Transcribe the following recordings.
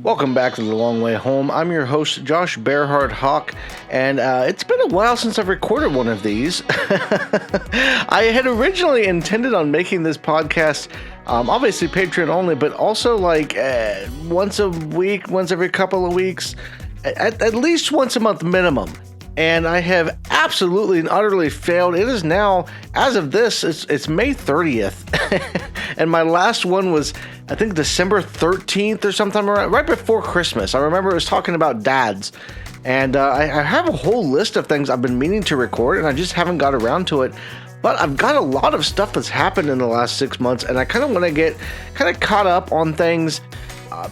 Welcome back to The Long Way Home. I'm your host, Josh Bearheart Hawk, and it's been a while since I've recorded one of these. I had originally intended on making this podcast, obviously Patreon only, but also like once a week, once every couple of weeks, at least once a month minimum. And I have absolutely and utterly failed. It is now, as of this, it's May 30th. And my last one was, I think, December 13th or something, right before Christmas. I remember it was talking about dads. And I have a whole list of things I've been meaning to record, and I just haven't got around to it. But I've got a lot of stuff that's happened in the last 6 months, and I kind of want to get kind of caught up on things.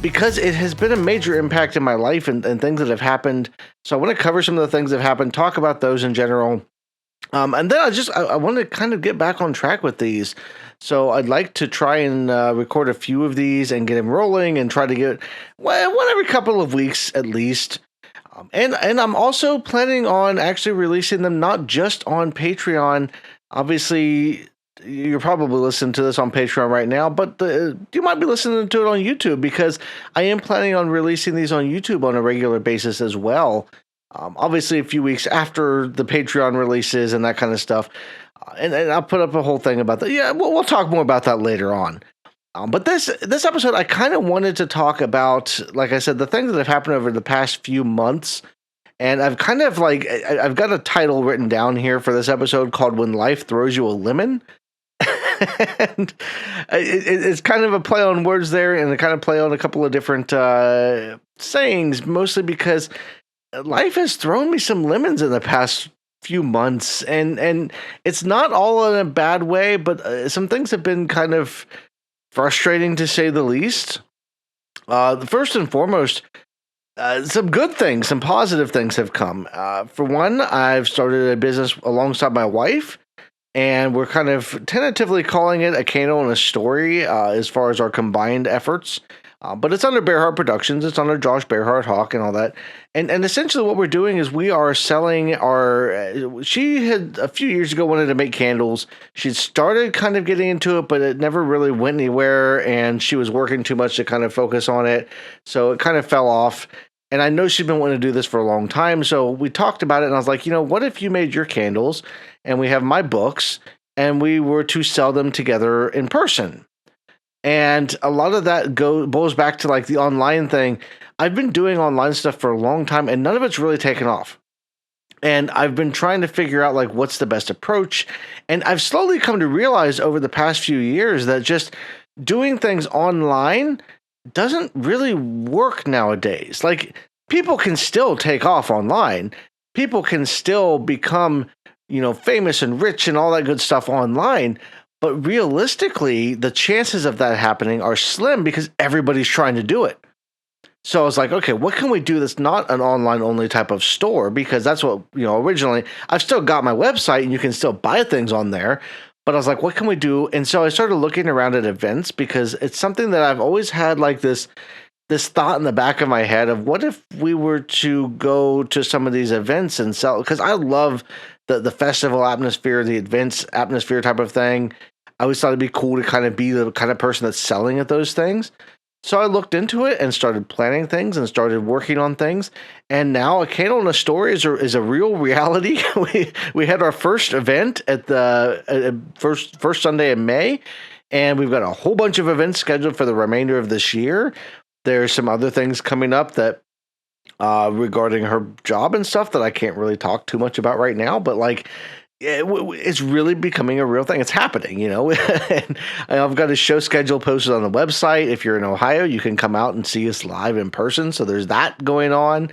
Because it has been a major impact in my life and things that have happened. So I want to cover some of the things that have happened, talk about those in general. And then I want to kind of get back on track with these. So I'd like to try and record a few of these and get them rolling and try to get one every couple of weeks at least. And I'm also planning on actually releasing them not just on Patreon. Obviously, you're probably listening to this on Patreon right now, but you might be listening to it on YouTube because I am planning on releasing these on YouTube on a regular basis as well. Obviously, a few weeks after the Patreon releases and that kind of stuff. And I'll put up a whole thing about that. Yeah, we'll talk more about that later on. But this episode, I kind of wanted to talk about, like I said, the things that have happened over the past few months. And I've kind of I've got a title written down here for this episode called When Life Throws You a Lemon. And it's kind of a play on words there, and a kind of play on a couple of different sayings, mostly because life has thrown me some lemons in the past few months, and it's not all in a bad way, but some things have been kind of frustrating to say the least. First and foremost, some good things, some positive things have come. For one, I've started a business alongside my wife. And we're kind of tentatively calling it A Candle and a Story as far as our combined efforts. But it's under Bearheart Productions. It's under Josh Bearheart Hawk and all that. And essentially what we're doing is we are selling she had a few years ago wanted to make candles. She'd started kind of getting into it, but it never really went anywhere. And she was working too much to kind of focus on it. So it kind of fell off. And I know she'd been wanting to do this for a long time. So we talked about it, and I was like, what if you made your candles and we have my books and we were to sell them together in person? And a lot of that boils back to like the online thing. I've been doing online stuff for a long time, and none of it's really taken off. And I've been trying to figure out like what's the best approach. And I've slowly come to realize over the past few years that just doing things online doesn't really work nowadays. Like, people can still take off online. People can still become, famous and rich and all that good stuff online. But realistically, the chances of that happening are slim because everybody's trying to do it. So I was like, okay, what can we do that's not an online only type of store? Because that's what, originally, I've still got my website and you can still buy things on there. But I was like, what can we do? And so I started looking around at events because it's something that I've always had like this thought in the back of my head of what if we were to go to some of these events and sell, because I love the festival atmosphere, the events atmosphere type of thing. I always thought it'd be cool to kind of be the kind of person that's selling at those things. So I looked into it and started planning things and started working on things. And now A Candle and a Story is a real reality. We had our first event at the first Sunday in May, and we've got a whole bunch of events scheduled for the remainder of this year. There's some other things coming up that regarding her job and stuff that I can't really talk too much about right now, but like, it's really becoming a real thing. It's happening, and I've got a show schedule posted on the website. If you're in Ohio, you can come out and see us live in person. So there's that going on.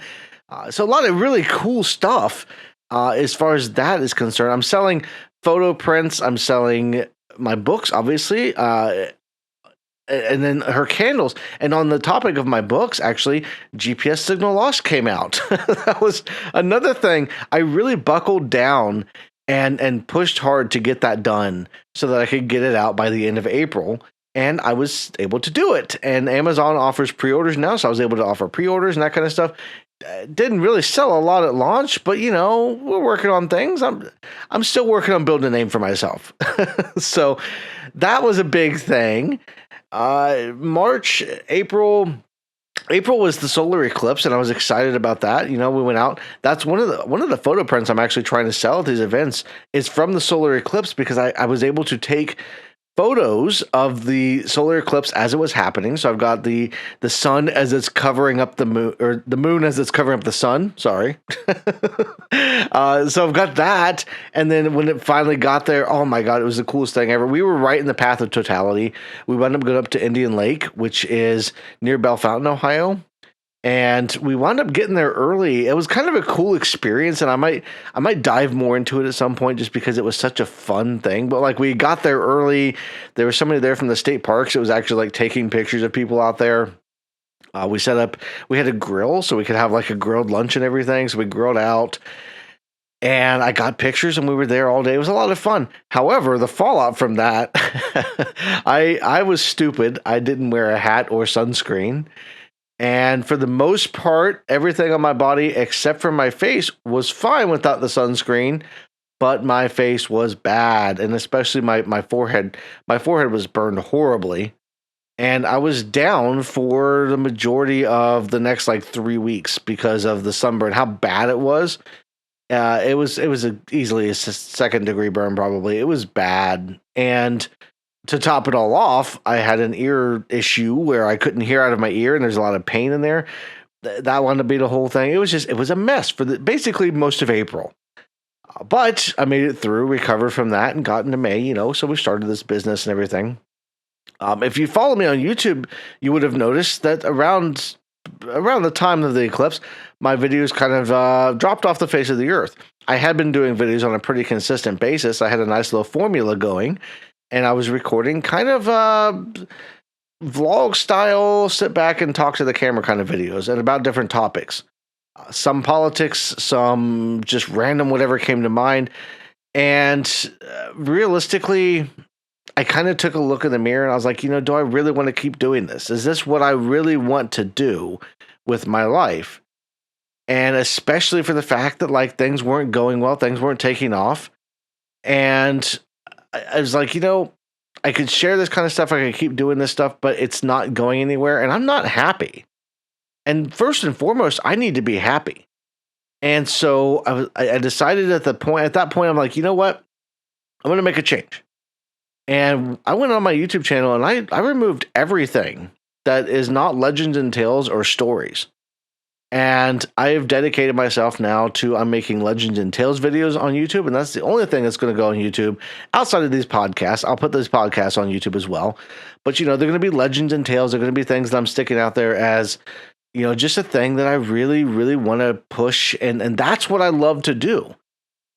So a lot of really cool stuff as far as that is concerned. I'm selling photo prints. I'm selling my books, obviously, and then her candles. And on the topic of my books, actually, GPS Signal Lost came out. That was another thing. I really buckled down and pushed hard to get that done so that I could get it out by the end of April. And I was able to do it. And Amazon offers pre-orders now, so I was able to offer pre-orders and that kind of stuff. Didn't really sell a lot at launch, but we're working on things. I'm still working on building a name for myself. So that was a big thing. March, April, April was the solar eclipse, and I was excited about that. We went out. That's one of the photo prints I'm actually trying to sell at these events is from the solar eclipse, because I was able to take photos of the solar eclipse as it was happening. So I've got the sun as it's covering up the moon, or the moon as it's covering up the sun. Sorry. So I've got that, and then when it finally got there, oh my god, it was the coolest thing ever. We were right in the path of totality. We wound up going up to Indian Lake, which is near Bell Fountain, Ohio. And we wound up getting there early. It was kind of a cool experience, and I might dive more into it at some point, just because it was such a fun thing. But like, we got there early. There was somebody there from the state parks. It was actually like taking pictures of people out there. We set up. We had a grill, so we could have like a grilled lunch and everything. So we grilled out, and I got pictures, and we were there all day. It was a lot of fun. However, the fallout from that, I was stupid. I didn't wear a hat or sunscreen. And for the most part, everything on my body except for my face was fine without the sunscreen, but my face was bad, and especially my forehead. My forehead was burned horribly, and I was down for the majority of the next like 3 weeks because of the sunburn. How bad it was. It was easily a second degree burn, probably. It was bad, and to top it all off, I had an ear issue where I couldn't hear out of my ear, and there's a lot of pain in there. That wanted to be the whole thing. It was a mess for basically most of April. But I made it through, recovered from that, and got into May, so we started this business and everything. If you follow me on YouTube, you would have noticed that around the time of the eclipse, my videos kind of dropped off the face of the earth. I had been doing videos on a pretty consistent basis. I had a nice little formula going, and I was recording kind of vlog style, sit back and talk to the camera kind of videos, and about different topics. Some politics, some just random whatever came to mind. And realistically, I kind of took a look in the mirror, and I was like, do I really want to keep doing this? Is this what I really want to do with my life? And especially for the fact that like things weren't going well, things weren't taking off. And I was like, I could share this kind of stuff. I could keep doing this stuff, but it's not going anywhere, and I'm not happy. And first and foremost, I need to be happy. And so I decided at that point, I'm like, you know what? I'm going to make a change. And I went on my YouTube channel, and I removed everything that is not legends and tales or stories. And I have dedicated myself now to I'm making Legends and Tales videos on YouTube, and that's the only thing that's going to go on YouTube outside of these podcasts. I'll put these podcasts on YouTube as well. But, they're going to be Legends and Tales. They're going to be things that I'm sticking out there as, just a thing that I really, really want to push. And that's what I love to do.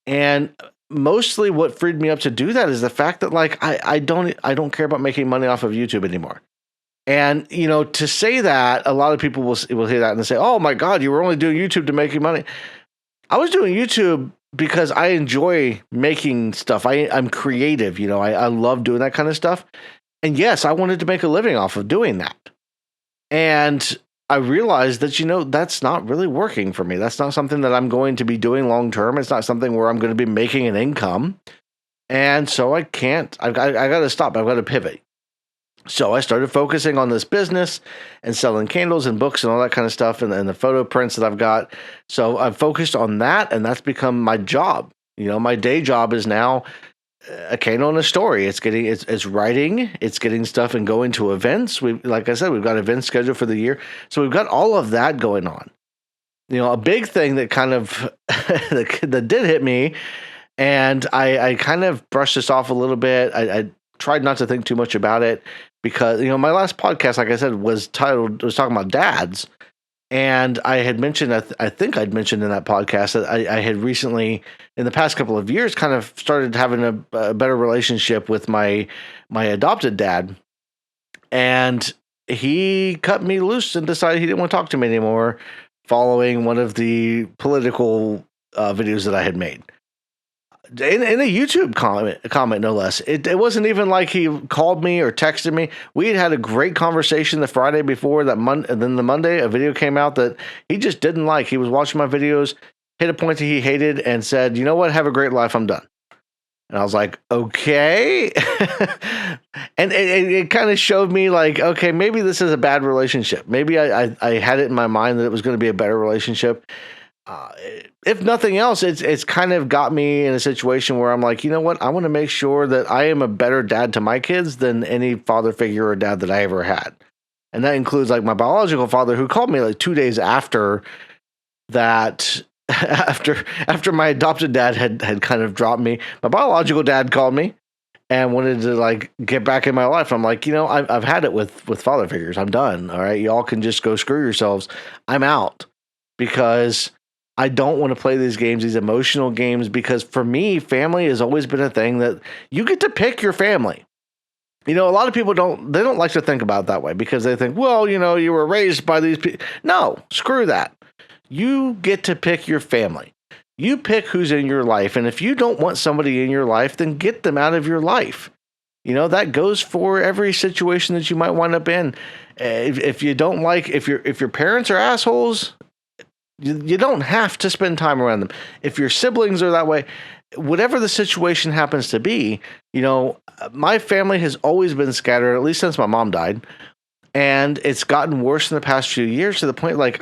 And mostly what freed me up to do that is the fact that, like, I don't care about making money off of YouTube anymore. And, to say that, a lot of people will hear that and they say, oh my God, you were only doing YouTube to make money. I was doing YouTube because I enjoy making stuff. I'm creative, I love doing that kind of stuff. And yes, I wanted to make a living off of doing that. And I realized that, that's not really working for me. That's not something that I'm going to be doing long term. It's not something where I'm going to be making an income. And so I got to stop. I've got to pivot. So I started focusing on this business and selling candles and books and all that kind of stuff, and the photo prints that I've got. So I've focused on that, and that's become my job. My day job is now a candle and a story. It's writing, it's getting stuff and going to events. Like I said, we've got events scheduled for the year. So we've got all of that going on. A big thing that kind of that did hit me, and I kind of brushed this off a little bit. I tried not to think too much about it, because my last podcast, like I said, was talking about dads, and I had mentioned, I think I'd mentioned in that podcast that I had recently, in the past couple of years, kind of started having a better relationship with my adopted dad, and he cut me loose and decided he didn't want to talk to me anymore, following one of the political videos that I had made. In a YouTube comment, no less. It wasn't even like he called me or texted me. We had a great conversation the Friday before that and then the Monday, a video came out that he just didn't like. He was watching my videos, hit a point that he hated, and said, "You know what? Have a great life. I'm done." And I was like, okay. And it kind of showed me like, okay, maybe this is a bad relationship. Maybe I had it in my mind that it was going to be a better relationship. Uh, if nothing else, it's kind of got me in a situation where I'm like, you know what? I want to make sure that I am a better dad to my kids than any father figure or dad that I ever had. And that includes like my biological father, who called me like 2 days after that. After my adopted dad had kind of dropped me, my biological dad called me and wanted to like get back in my life. I'm like, you know, I've had it with father figures. I'm done. All right, y'all can just go screw yourselves. I'm out, because I don't want to play these games, these emotional games, because for me, family has always been a thing that you get to pick your family. You know, a lot of people don't like to think about it that way, because they think, well, you know, you were raised by these people. No, screw that. You get to pick your family. You pick who's in your life. And if you don't want somebody in your life, then get them out of your life. You know, that goes for every situation that you might wind up in. If you don't like, if your parents are assholes, you don't have to spend time around them. If your siblings are that way, whatever the situation happens to be, you know, my family has always been scattered, at least since my mom died. And it's gotten worse in the past few years, to the point like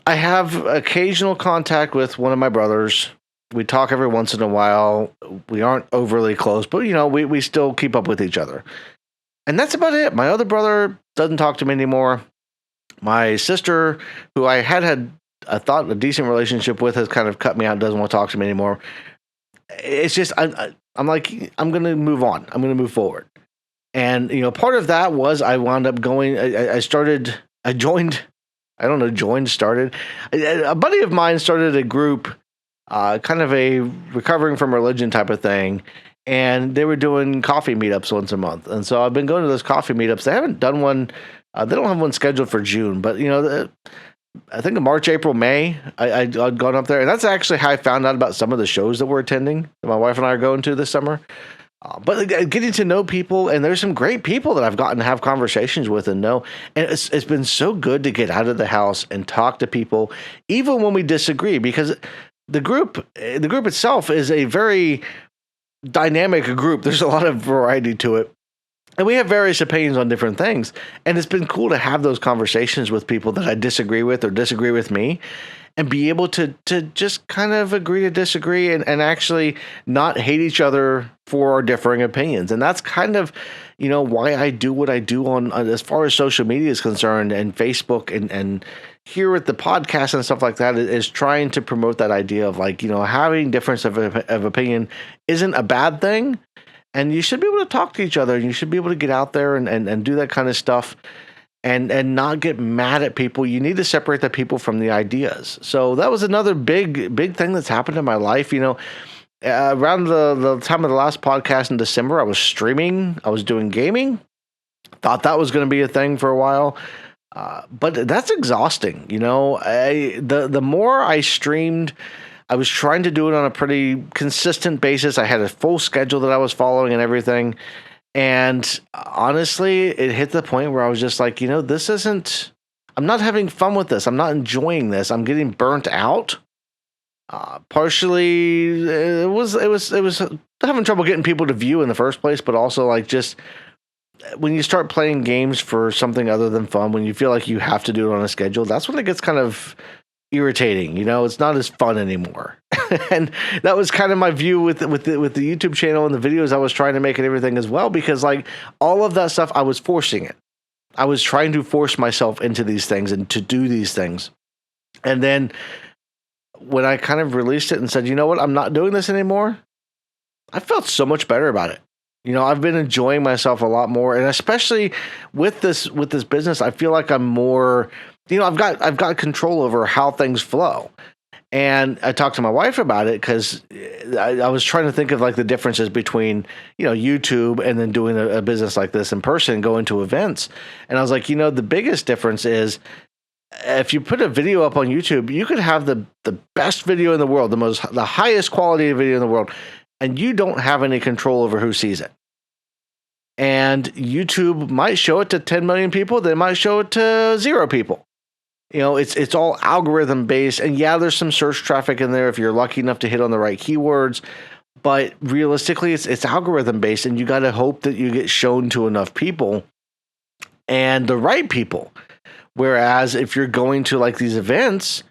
I have occasional contact with one of my brothers. We talk every once in a while. We aren't overly close, but, you know, we still keep up with each other. And that's about it. My other brother doesn't talk to me anymore. My sister, who I had I thought a decent relationship with, has kind of cut me out, doesn't want to talk to me anymore. It's just, I'm like, I'm going to move on. I'm going to move forward. And, you know, part of that was I wound up going, I joined. I don't know, started. A buddy of mine started a group, kind of a recovering from religion type of thing. And they were doing coffee meetups once a month. And so I've been going to those coffee meetups. They haven't done one. They don't have one scheduled for June, but, you know, I think in March, April, May, I'd gone up there. And that's actually how I found out about some of the shows that we're attending, that my wife and I are going to this summer. But getting to know people, and there's some great people that I've gotten to have conversations with and know. And it's been so good to get out of the house and talk to people, even when we disagree, because the group itself is a very dynamic group. There's a lot of variety to it. And we have various opinions on different things. And it's been cool to have those conversations with people that I disagree with or disagree with me, and be able to just kind of agree to disagree, and actually not hate each other for our differing opinions. And that's kind of, you know, why I do what I do on as far as social media is concerned, and Facebook and here at the podcast and stuff like that, is trying to promote that idea of, like, you know, having difference of opinion isn't a bad thing. And you should be able to talk to each other, and you should be able to get out there and do that kind of stuff. And not get mad at people. You need to separate the people from the ideas. So that was another big thing that's happened in my life. You know, around the time of the last podcast in December, I was streaming. I was doing gaming. Thought that was going to be a thing for a while. But that's exhausting. You know, the more I streamed, I was trying to do it on a pretty consistent basis. I had a full schedule that I was following and everything. And honestly, it hit the point where I was just like, you know, I'm not having fun with this. I'm not enjoying this. I'm getting burnt out. Partially, it was having trouble getting people to view in the first place, but also, like, just when you start playing games for something other than fun, when you feel like you have to do it on a schedule, that's when it gets kind of irritating. You know, it's not as fun anymore. And that was kind of my view with the YouTube channel and the videos I was trying to make and everything as well, because, like, all of that stuff, I was forcing it. I was trying to force myself into these things and to do these things. And then when I kind of released it and said, you know what, I'm not doing this anymore, I felt so much better about it. You know, I've been enjoying myself a lot more, and especially with this business, I feel like I'm more, you know, I've got control over how things flow. And I talked to my wife about it, because I was trying to think of, like, the differences between, you know, YouTube and then doing a business like this in person, going to events. And I was like, you know, the biggest difference is, if you put a video up on YouTube, you could have the best video in the world, the highest quality video in the world, and you don't have any control over who sees it. And YouTube might show it to 10 million people. They might show it to 0 people. You know, it's all algorithm based, and yeah, there's some search traffic in there if you're lucky enough to hit on the right keywords. But realistically, it's algorithm based, and you got to hope that you get shown to enough people and the right people. Whereas if you're going to like these events,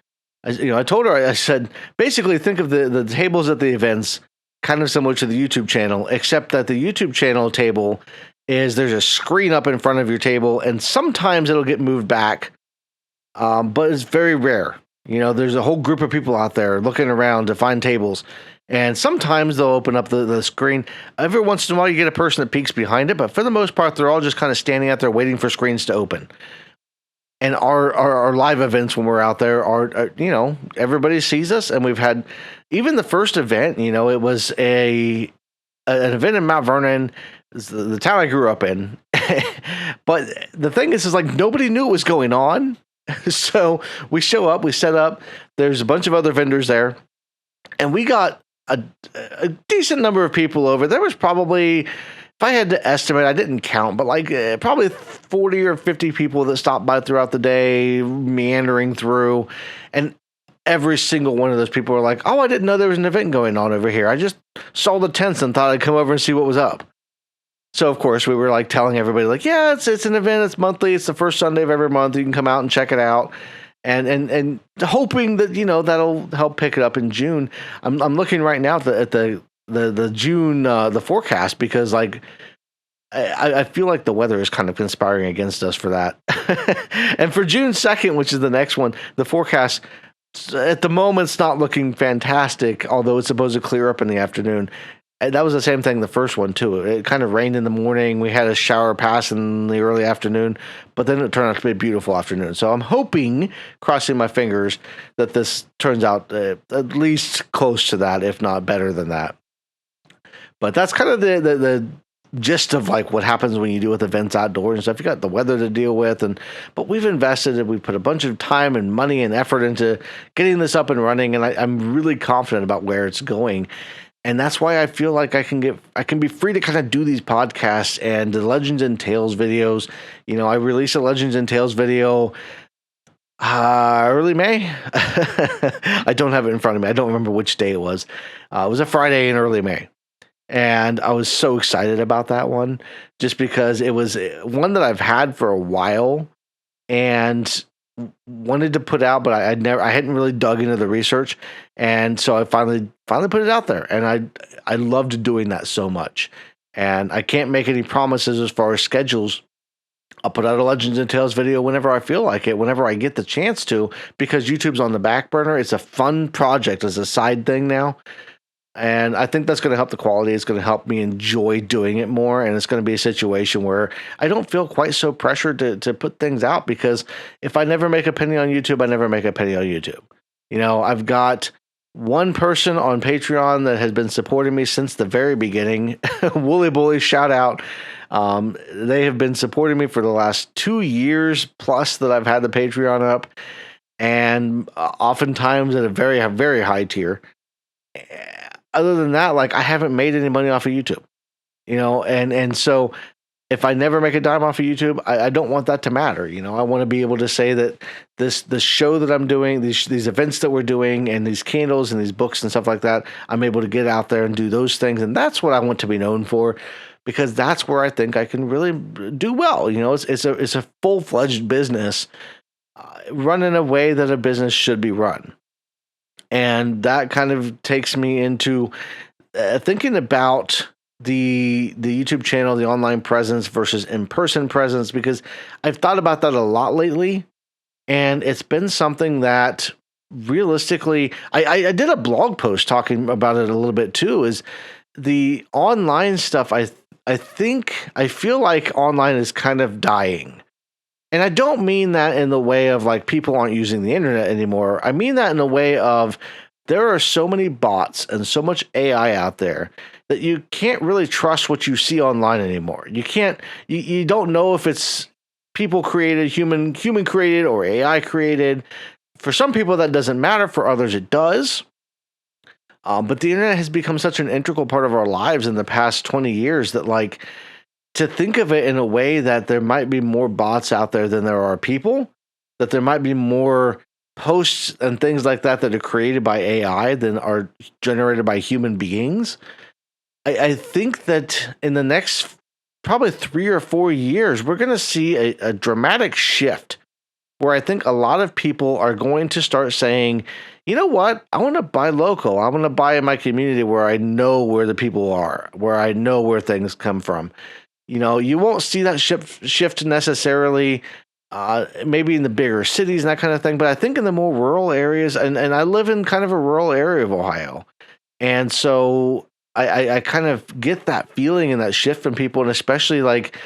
I told her, I said, basically think of the tables at the events kind of similar to the YouTube channel, except that the YouTube channel table is there's a screen up in front of your table, and sometimes it'll get moved back, but it's very rare. There's a whole group of people out there looking around to find tables, and sometimes they'll open up the screen. Every once in a while, you get a person that peeks behind it, but for the most part, they're all just kind of standing out there waiting for screens to open. And our live events when we're out there are everybody sees us, and we've had even the first event. It was an event in Mount Vernon, the town I grew up in. But the thing is like nobody knew what was going on. So we show up, we set up. There's a bunch of other vendors there, and we got a decent number of people over. There was probably, if I had to estimate, I didn't count, but like probably 40 or 50 people that stopped by throughout the day, meandering through. And every single one of those people were like, oh, I didn't know there was an event going on over here. I just saw the tents and thought I'd come over and see what was up. So, of course, we were like telling everybody, like, yeah, it's an event. It's monthly. It's the first Sunday of every month. You can come out and check it out. And hoping that, that'll help pick it up in June. I'm looking right now at the June the forecast, because like I feel like the weather is kind of conspiring against us for that. And for June 2nd, which is the next one, the forecast at the moment's not looking fantastic, although it's supposed to clear up in the afternoon. And that was the same thing the first one too. It kind of rained in the morning. We had a shower pass in the early afternoon, but then it turned out to be a beautiful afternoon. So I'm hoping, crossing my fingers, that this turns out at least close to that, if not better than that. But that's kind of the gist of like what happens when you do with events outdoors and stuff. You got the weather to deal with, but we've invested and we put a bunch of time and money and effort into getting this up and running, and I'm really confident about where it's going. And that's why I feel like I can be free to kind of do these podcasts and the Legends and Tales videos. I released a Legends and Tales video early May. I don't have it in front of me. I don't remember which day it was. It was a Friday in early May. And I was so excited about that one, just because it was one that I've had for a while and wanted to put out, but I hadn't really dug into the research, and so I finally put it out there, and I loved doing that so much. And I can't make any promises as far as schedules. I'll put out a Legends and Tales video whenever I feel like it, whenever I get the chance to, because YouTube's on the back burner. It's a fun project as a side thing now. And I think that's going to help the quality. It's going to help me enjoy doing it more. And it's going to be a situation where I don't feel quite so pressured to put things out, because if I never make a penny on YouTube, I never make a penny on YouTube. I've got one person on Patreon that has been supporting me since the very beginning. Wooly Bully, shout out. They have been supporting me for the last 2 years plus that I've had the Patreon up, and oftentimes at a very, very high tier. Other than that, like, I haven't made any money off of YouTube, and so if I never make a dime off of YouTube, I don't want that to matter. I want to be able to say that the show that I'm doing, these events that we're doing, and these candles and these books and stuff like that, I'm able to get out there and do those things. And that's what I want to be known for, because that's where I think I can really do well. It's a full-fledged business run in a way that a business should be run. And that kind of takes me into thinking about the YouTube channel, the online presence versus in-person presence, because I've thought about that a lot lately. And it's been something that realistically, I did a blog post talking about it a little bit too, is the online stuff. I feel like online is kind of dying. And I don't mean that in the way of like people aren't using the internet anymore. I mean that in the way of there are so many bots and so much AI out there that you can't really trust what you see online anymore. You don't know if it's people created, human created, or AI created. For some people that doesn't matter, for others it does. But the internet has become such an integral part of our lives in the past 20 years that, like, to think of it in a way that there might be more bots out there than there are people, that there might be more posts and things like that are created by AI than are generated by human beings. I think that in the next probably 3 or 4 years, we're going to see a dramatic shift where I think a lot of people are going to start saying, you know what, I want to buy local. I want to buy in my community where I know where the people are, where I know where things come from. You won't see that shift necessarily maybe in the bigger cities and that kind of thing, but I think in the more rural areas, and I live in kind of a rural area of Ohio. And so I kind of get that feeling and that shift from people, and especially like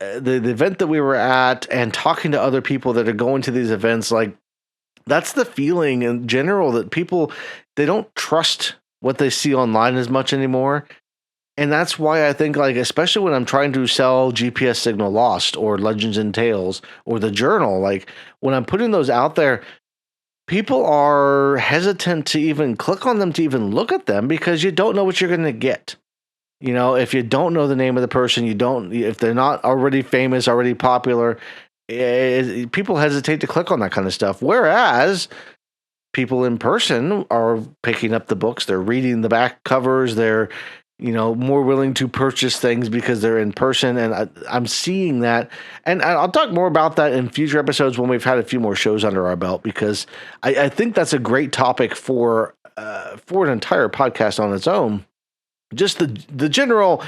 the event that we were at and talking to other people that are going to these events, like that's the feeling in general that people, they don't trust what they see online as much anymore. And that's why I think, like, especially when I'm trying to sell GPS Signal Lost or Legends and Tales or the journal, like when I'm putting those out there, people are hesitant to even click on them, to even look at them, because you don't know what you're going to get. If you don't know the name of the person, if they're not already famous, already popular, people hesitate to click on that kind of stuff. Whereas people in person are picking up the books, they're reading the back covers, they're more willing to purchase things because they're in person. And I'm seeing that. And I'll talk more about that in future episodes when we've had a few more shows under our belt, because I think that's a great topic for an entire podcast on its own. Just the general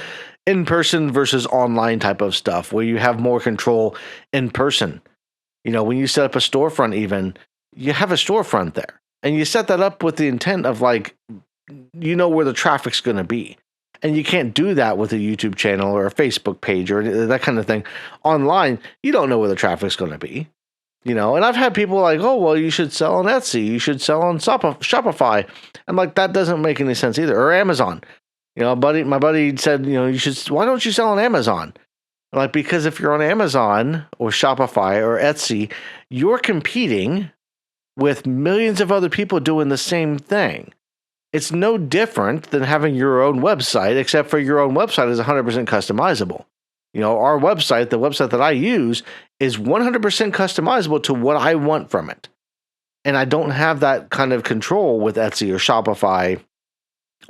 in-person versus online type of stuff where you have more control in person. When you set up a storefront, even, you have a storefront there. And you set that up with the intent of, like, where the traffic's going to be. And you can't do that with a YouTube channel or a Facebook page or that kind of thing. Online, you don't know where the traffic's going to be. And I've had people like, oh, well, you should sell on Etsy. You should sell on Shopify. I'm like, that doesn't make any sense either. Or Amazon. My buddy said, why don't you sell on Amazon? I'm like, because if you're on Amazon or Shopify or Etsy, you're competing with millions of other people doing the same thing. It's no different than having your own website, except for your own website is 100% customizable. Our website, the website that I use, is 100% customizable to what I want from it. And I don't have that kind of control with Etsy or Shopify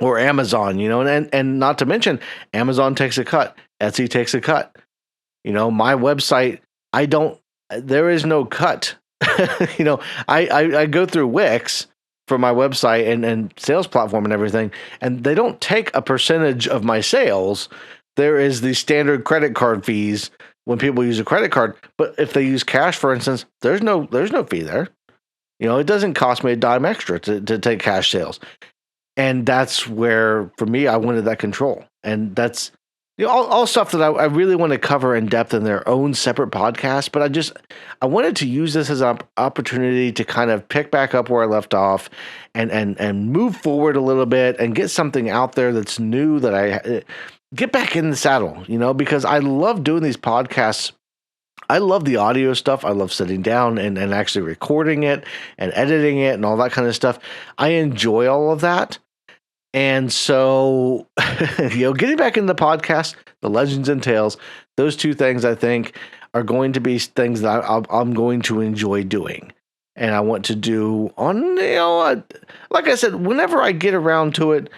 or Amazon, and not to mention Amazon takes a cut, Etsy takes a cut. My website, there is no cut. I go through Wix for my website and sales platform and everything, and they don't take a percentage of my sales. There is the standard credit card fees when people use a credit card, but if they use cash, for instance, there's no fee there. It doesn't cost me a dime extra to take cash sales. And that's where, for me, I wanted that control. And that's all stuff that I really want to cover in depth in their own separate podcast. But I wanted to use this as an opportunity to kind of pick back up where I left off and move forward a little bit and get something out there that's new, that I get back in the saddle, because I love doing these podcasts. I love the audio stuff. I love sitting down and actually recording it and editing it and all that kind of stuff. I enjoy all of that. And so, getting back into the podcast, the Legends and Tales, those two things I think are going to be things that I'm going to enjoy doing. And I want to do on, like I said, whenever I get around to it.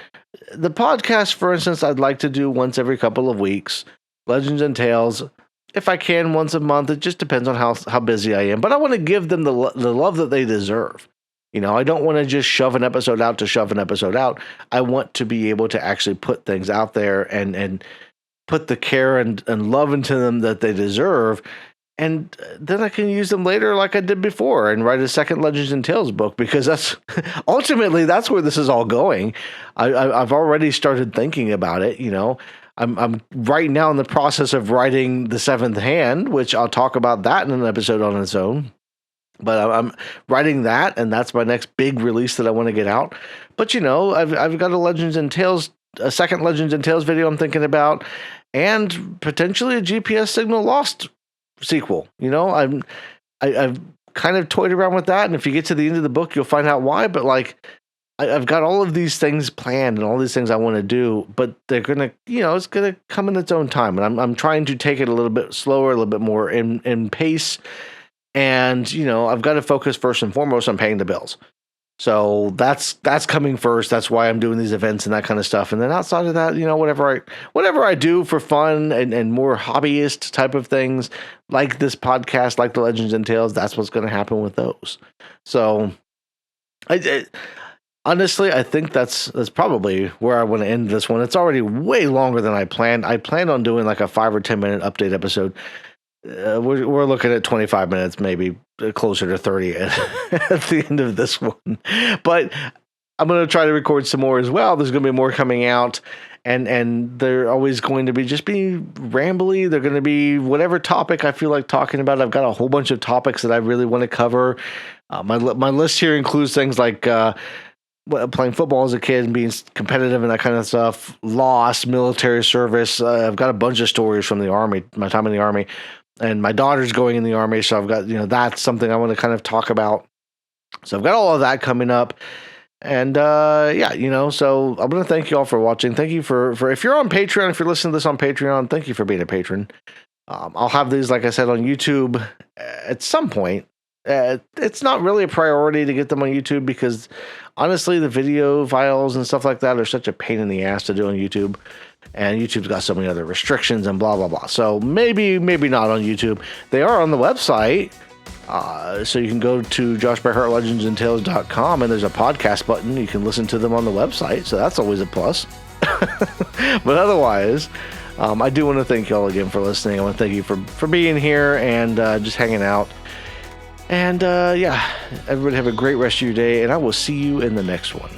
The podcast, for instance, I'd like to do once every couple of weeks. Legends and Tales, if I can, once a month. It just depends on how busy I am. But I want to give them the love that they deserve. I don't want to just shove an episode out to shove an episode out. I want to be able to actually put things out there and put the care and love into them that they deserve. And then I can use them later like I did before and write a second Legends and Tales book, because that's ultimately that's where this is all going. I've already started thinking about it. I'm right now in the process of writing The Seventh Hand, which I'll talk about that in an episode on its own. But I'm writing that, and that's my next big release that I want to get out. But I've got a second Legends and Tales video I'm thinking about, and potentially a GPS Signal Lost sequel. I've kind of toyed around with that, and if you get to the end of the book, you'll find out why. But I've got all of these things planned and all these things I want to do, but they're gonna, it's gonna come in its own time, and I'm trying to take it a little bit slower, a little bit more in pace. And, I've got to focus first and foremost on paying the bills. So that's coming first. That's why I'm doing these events and that kind of stuff. And then outside of that, whatever I do for fun and more hobbyist type of things, like this podcast, like the Legends and Tales, that's what's going to happen with those. So honestly, I think that's probably where I want to end this one. It's already way longer than I planned. I planned on doing like a 5 or 10 minute update episode. We're looking at 25 minutes, maybe closer to 30 at the end of this one. But I'm going to try to record some more as well. There's going to be more coming out, and they're always going to be rambly. They're going to be whatever topic I feel like talking about. I've got a whole bunch of topics that I really want to cover. My list here includes things like playing football as a kid and being competitive and that kind of stuff, loss, military service. I've got a bunch of stories from the Army, my time in the Army. And my daughter's going in the Army, so I've got, that's something I want to kind of talk about. So I've got all of that coming up. And, so I'm going to thank you all for watching. Thank you for if you're on Patreon, if you're listening to this on Patreon, thank you for being a patron. I'll have these, like I said, on YouTube at some point. It's not really a priority to get them on YouTube because, honestly, the video files and stuff like that are such a pain in the ass to do on YouTube. And YouTube's got so many other restrictions and blah, blah, blah. So maybe not on YouTube. They are on the website. So you can go to joshbearhartlegendsandtales.com and there's a podcast button. You can listen to them on the website. So that's always a plus. But otherwise, I do want to thank you all again for listening. I want to thank you for being here and just hanging out. And everybody have a great rest of your day. And I will see you in the next one.